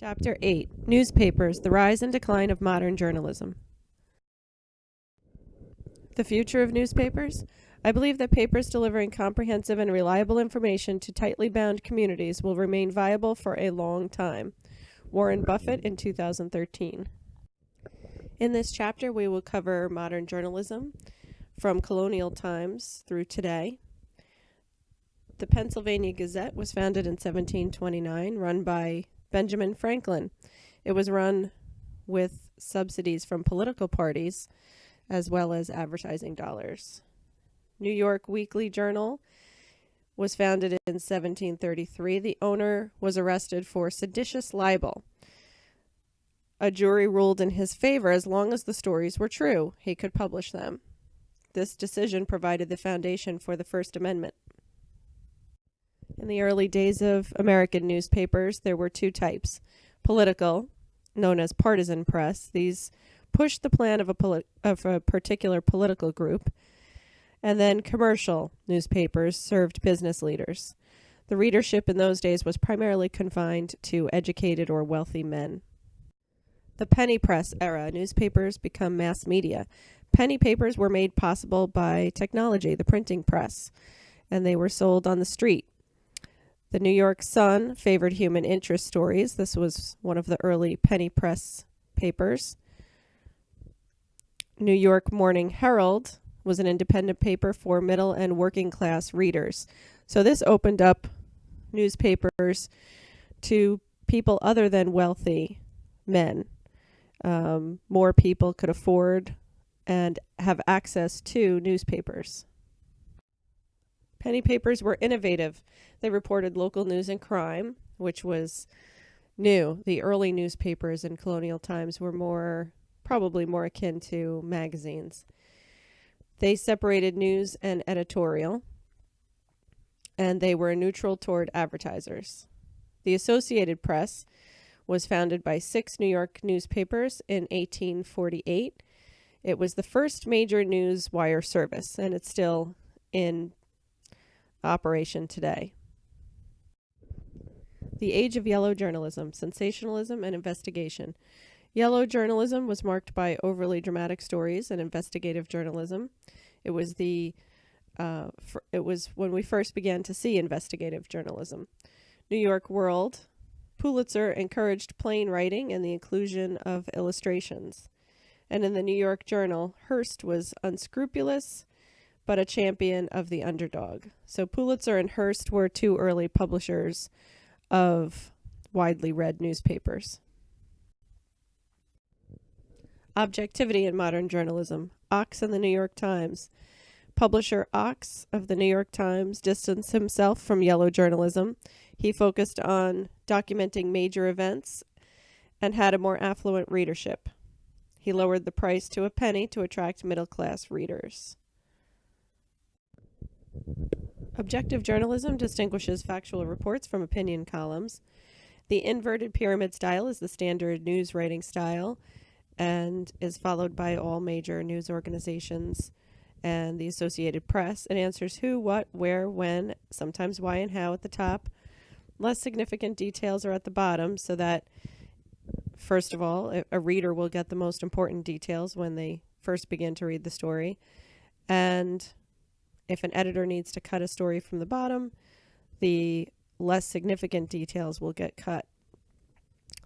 Chapter 8: Newspapers, the Rise and Decline of Modern Journalism. The future of newspapers? I believe that papers delivering comprehensive and reliable information to tightly bound communities will remain viable for a long time. Warren Buffett in 2013. In this chapter, we will cover modern journalism from colonial times through today. The Pennsylvania Gazette was founded in 1729, run by Benjamin Franklin. It was run with subsidies from political parties as well as advertising dollars. New York Weekly Journal was founded in 1733. The owner was arrested for seditious libel. A jury ruled in his favor as long as the stories were true. He could publish them. This decision provided the foundation for the First Amendment. In the early days of American newspapers, there were two types. Political, known as partisan press. These pushed the plan of a particular political group. And then commercial newspapers served business leaders. The readership in those days was primarily confined to educated or wealthy men. The penny press era, newspapers become mass media. Penny papers were made possible by technology, the printing press, and they were sold on the street. The New York Sun favored human interest stories. This was one of the early penny press papers. New York Morning Herald was an independent paper for middle and working class readers. So this opened up newspapers to people other than wealthy men. More people could afford and have access to newspapers. Penny papers were innovative. They reported local news and crime, which was new. The early newspapers in colonial times were probably more akin to magazines. They separated news and editorial, and they were neutral toward advertisers. The Associated Press was founded by 6 New York newspapers in 1848. It was the first major news wire service, and it's still in operation today. The age of yellow journalism, sensationalism, and investigation. Yellow journalism was marked by overly dramatic stories and investigative journalism. It was when we first began to see investigative journalism. New York World, Pulitzer encouraged plain writing and the inclusion of illustrations. And in the New York Journal, Hearst was unscrupulous, but a champion of the underdog. So Pulitzer and Hearst were two early publishers of widely read newspapers. Objectivity in modern journalism. Ox and the New York Times. Publisher Ox of the New York Times distanced himself from yellow journalism. He focused on documenting major events and had a more affluent readership. He lowered the price to a penny to attract middle-class readers. Objective journalism distinguishes factual reports from opinion columns. The inverted pyramid style is the standard news writing style and is followed by all major news organizations and the Associated Press. It answers who, what, where, when, sometimes why and how at the top. Less significant details are at the bottom so that, first of all, a reader will get the most important details when they first begin to read the story. And if an editor needs to cut a story from the bottom, the less significant details will get cut.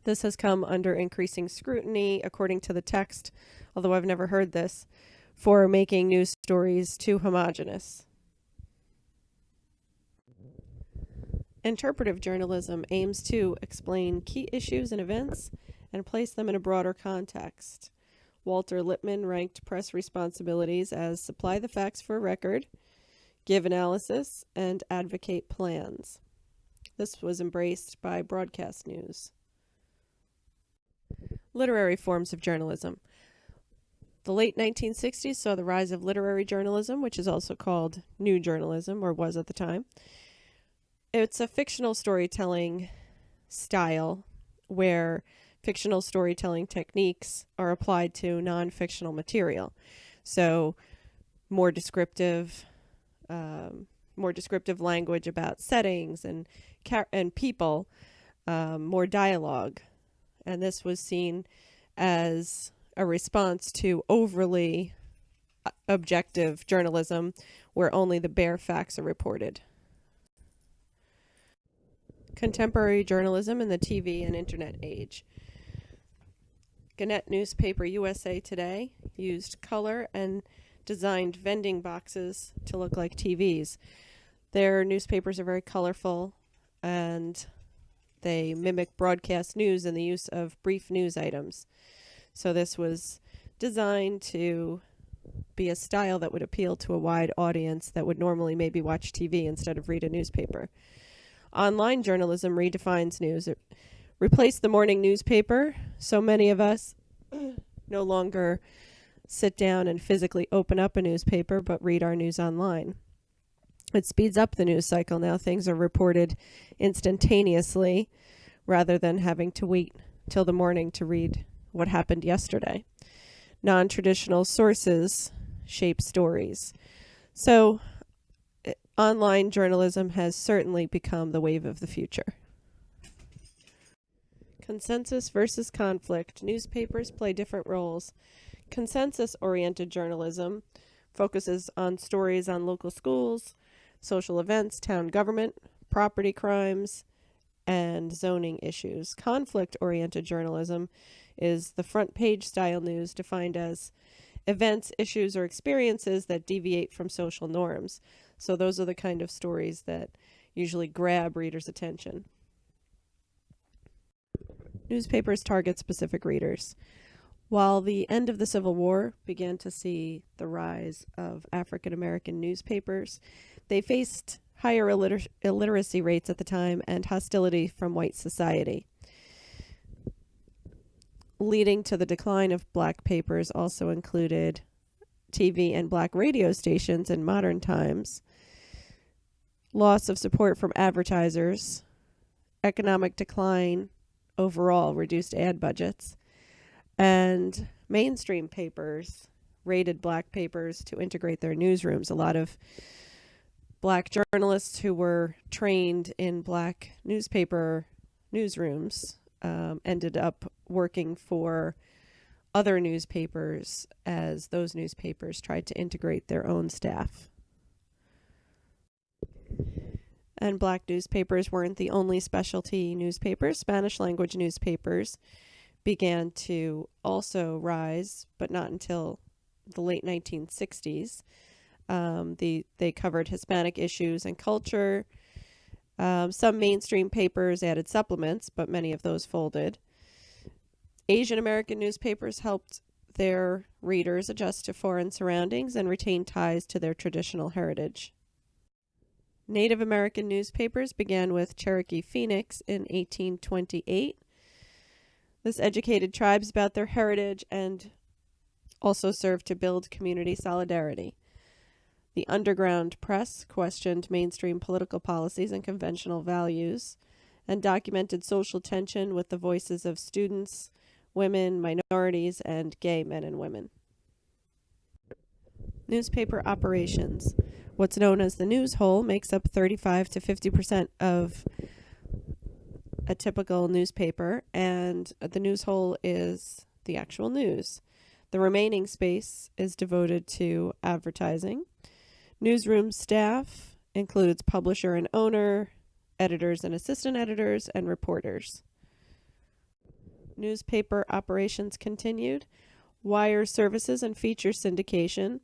This has come under increasing scrutiny, according to the text, although I've never heard this, for making news stories too homogeneous. Interpretive journalism aims to explain key issues and events and place them in a broader context. Walter Lippmann ranked press responsibilities as supply the facts for a record, give analysis, and advocate plans. This was embraced by broadcast news. Literary forms of journalism. The late 1960s saw the rise of literary journalism, which is also called new journalism, or was at the time. It's a fictional storytelling style where fictional storytelling techniques are applied to non-fictional material. So more descriptive language about settings and people, more dialogue. and this was seen as a response to overly objective journalism where only the bare facts are reported. Contemporary journalism in the TV and internet age. Gannett newspaper USA Today used color and designed vending boxes to look like TVs. Their newspapers are very colorful, and they mimic broadcast news in the use of brief news items. So this was designed to be a style that would appeal to a wide audience that would normally maybe watch TV instead of read a newspaper. Online journalism redefines news. It replaced the morning newspaper. So many of us no longer sit down and physically open up a newspaper, but read our news online. It speeds up the news cycle. Now things are reported instantaneously rather than having to wait till the morning to read what happened yesterday. Non-traditional sources shape stories. So online journalism has certainly become the wave of the future. Consensus versus conflict. Newspapers play different roles. Consensus-oriented journalism focuses on stories on local schools, social events, town government, property crimes, and zoning issues. Conflict-oriented journalism is the front page style news defined as events, issues, or experiences that deviate from social norms. So those are the kind of stories that usually grab readers' attention. Newspapers target specific readers. While the end of the Civil War began to see the rise of African American newspapers, they faced higher illiteracy rates at the time and hostility from white society. Leading to the decline of black papers also included TV and black radio stations in modern times, loss of support from advertisers, economic decline overall, reduced ad budgets, and mainstream papers raided black papers to integrate their newsrooms. A lot of black journalists who were trained in black newspaper newsrooms ended up working for other newspapers as those newspapers tried to integrate their own staff. And black newspapers weren't the only specialty newspapers. Spanish language newspapers began to also rise, but not until the late 1960s. They covered Hispanic issues and culture. Some mainstream papers added supplements, but many of those folded. Asian American newspapers helped their readers adjust to foreign surroundings and retain ties to their traditional heritage. Native American newspapers began with Cherokee Phoenix in 1828. This educated tribes about their heritage and also served to build community solidarity. The underground press questioned mainstream political policies and conventional values and documented social tension with the voices of students, women, minorities, and gay men and women. Newspaper operations. What's known as the news hole makes up 35 to 50% of a typical newspaper, and the news hole is the actual news. The remaining space is devoted to advertising. Newsroom staff includes publisher and owner, editors and assistant editors, and reporters. Newspaper operations continued. Wire services and feature syndication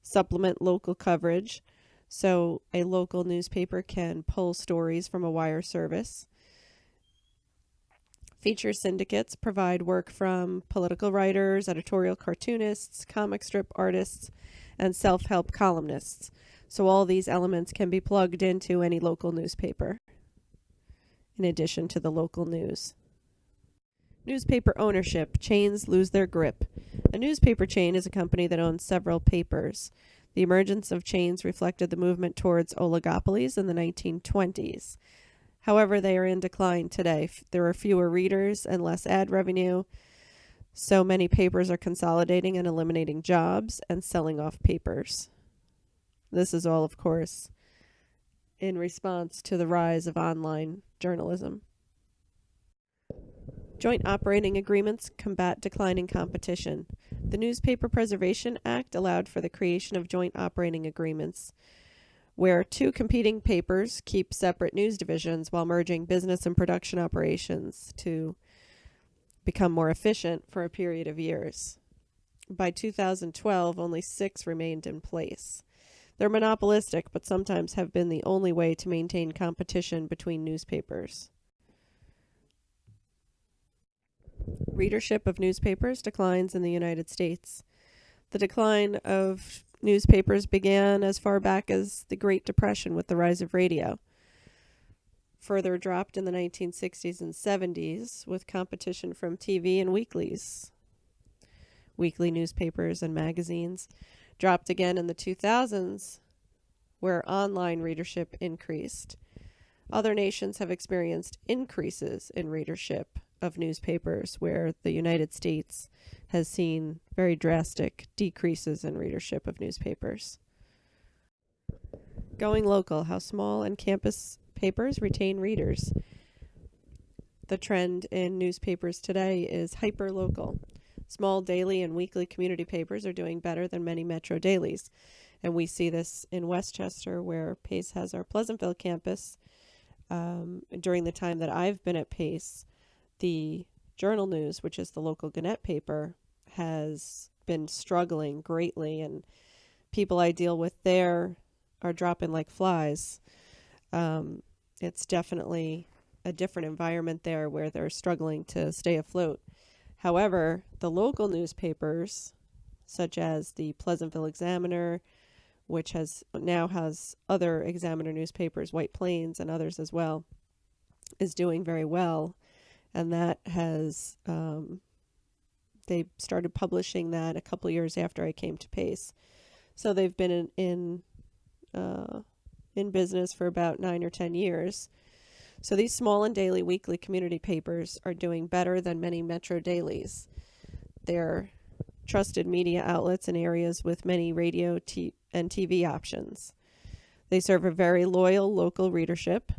supplement local coverage, so a local newspaper can pull stories from a wire service. Feature syndicates provide work from political writers, editorial cartoonists, comic strip artists, and self-help columnists. So all these elements can be plugged into any local newspaper, in addition to the local news. Newspaper ownership. Chains lose their grip. A newspaper chain is a company that owns several papers. The emergence of chains reflected the movement towards oligopolies in the 1920s. However, they are in decline today. There are fewer readers and less ad revenue. So many papers are consolidating and eliminating jobs and selling off papers. This is all, of course, in response to the rise of online journalism. Joint operating agreements combat declining competition. The Newspaper Preservation Act allowed for the creation of joint operating agreements, where two competing papers keep separate news divisions while merging business and production operations to become more efficient for a period of years. By 2012, only 6 remained in place. They're monopolistic, but sometimes have been the only way to maintain competition between newspapers. Readership of newspapers declines in the United States. The decline of newspapers began as far back as the Great Depression with the rise of radio. Further dropped in the 1960s and 70s with competition from TV and weeklies. Weekly newspapers and magazines. Dropped again in the 2000s, where online readership increased. Other nations have experienced increases in readership of newspapers, where the United States has seen very drastic decreases in readership of newspapers. Going local, how small and campus papers retain readers. The trend in newspapers today is hyper-local. Small daily and weekly community papers are doing better than many metro dailies. And we see this in Westchester, where Pace has our Pleasantville campus. During the time that I've been at Pace, the Journal News, which is the local Gannett paper, has been struggling greatly, and people I deal with there are dropping like flies. It's definitely a different environment there where they're struggling to stay afloat. However, the local newspapers, such as the Pleasantville Examiner, which now has other Examiner newspapers, White Plains and others as well, is doing very well. And that has, they started publishing that a couple years after I came to Pace. So they've been in business for about 9 or 10 years. So these small and daily weekly community papers are doing better than many metro dailies. They're trusted media outlets in areas with many radio and TV options. They serve a very loyal local readership,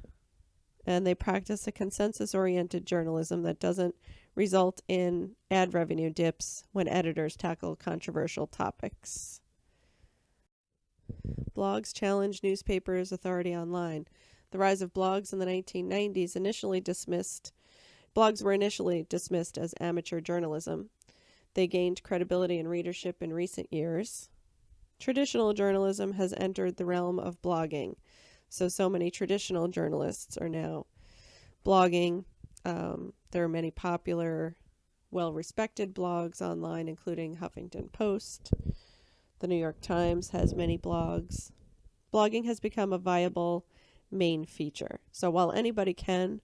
and they practice a consensus-oriented journalism that doesn't result in ad revenue dips when editors tackle controversial topics. Blogs challenge newspapers' authority online. The rise of blogs in the 1990s blogs were initially dismissed as amateur journalism. They gained credibility and readership in recent years. Traditional journalism has entered the realm of blogging. So many traditional journalists are now blogging. There are many popular, well-respected blogs online, including Huffington Post. The New York Times has many blogs. Blogging has become a viable main feature. So while anybody can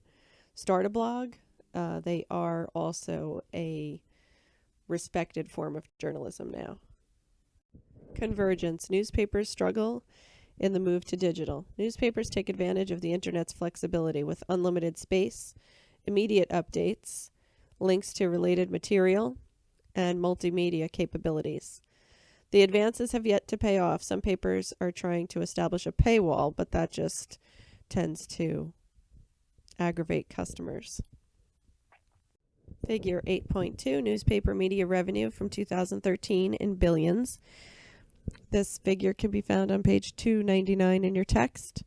start a blog, they are also a respected form of journalism now. Convergence. Newspapers struggle in the move to digital. Newspapers take advantage of the internet's flexibility with unlimited space, immediate updates, links to related material, and multimedia capabilities. The advances have yet to pay off. Some papers are trying to establish a paywall, but that just tends to aggravate customers. Figure 8.2, newspaper media revenue from 2013 in billions. This figure can be found on page 299 in your text.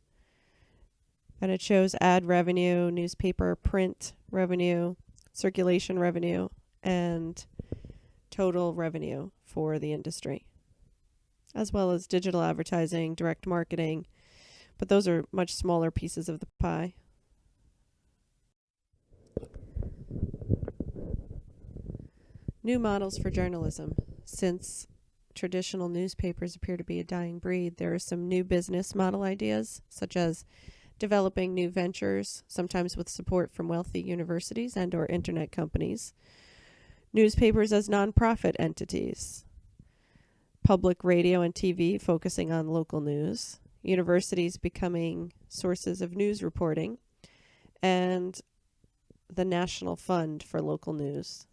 And it shows ad revenue, newspaper print revenue, circulation revenue, and total revenue for the industry, as well as digital advertising, direct marketing, but those are much smaller pieces of the pie. New models for journalism. Since traditional newspapers appear to be a dying breed, there are some new business model ideas, such as developing new ventures, sometimes with support from wealthy universities and or internet companies, newspapers as nonprofit entities, public radio and TV focusing on local news, universities becoming sources of news reporting, and the National Fund for Local News.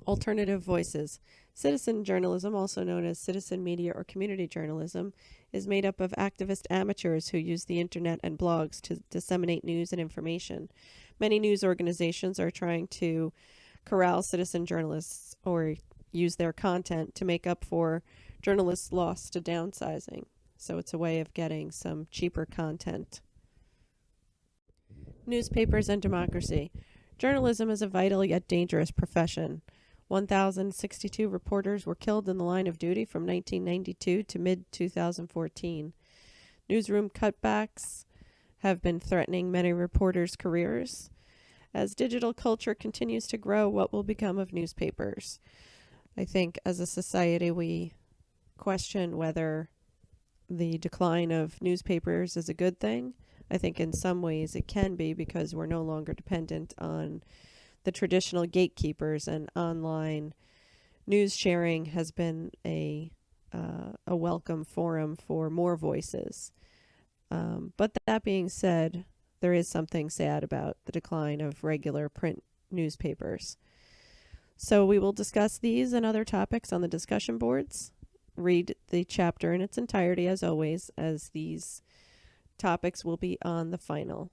Alternative voices. Citizen journalism, also known as citizen media or community journalism, is made up of activist amateurs who use the internet and blogs to disseminate news and information. Many news organizations are trying to corral citizen journalists or use their content to make up for journalists' loss to downsizing. So it's a way of getting some cheaper content. Newspapers and democracy. Journalism is a vital yet dangerous profession. 1,062 reporters were killed in the line of duty from 1992 to mid-2014. Newsroom cutbacks have been threatening many reporters' careers. As digital culture continues to grow, what will become of newspapers? I think as a society we question whether the decline of newspapers is a good thing. I think in some ways it can be because we're no longer dependent on the traditional gatekeepers, and online news sharing has been a welcome forum for more voices. But that being said, there is something sad about the decline of regular print newspapers. So we will discuss these and other topics on the discussion boards. Read the chapter in its entirety as always, as these topics will be on the final.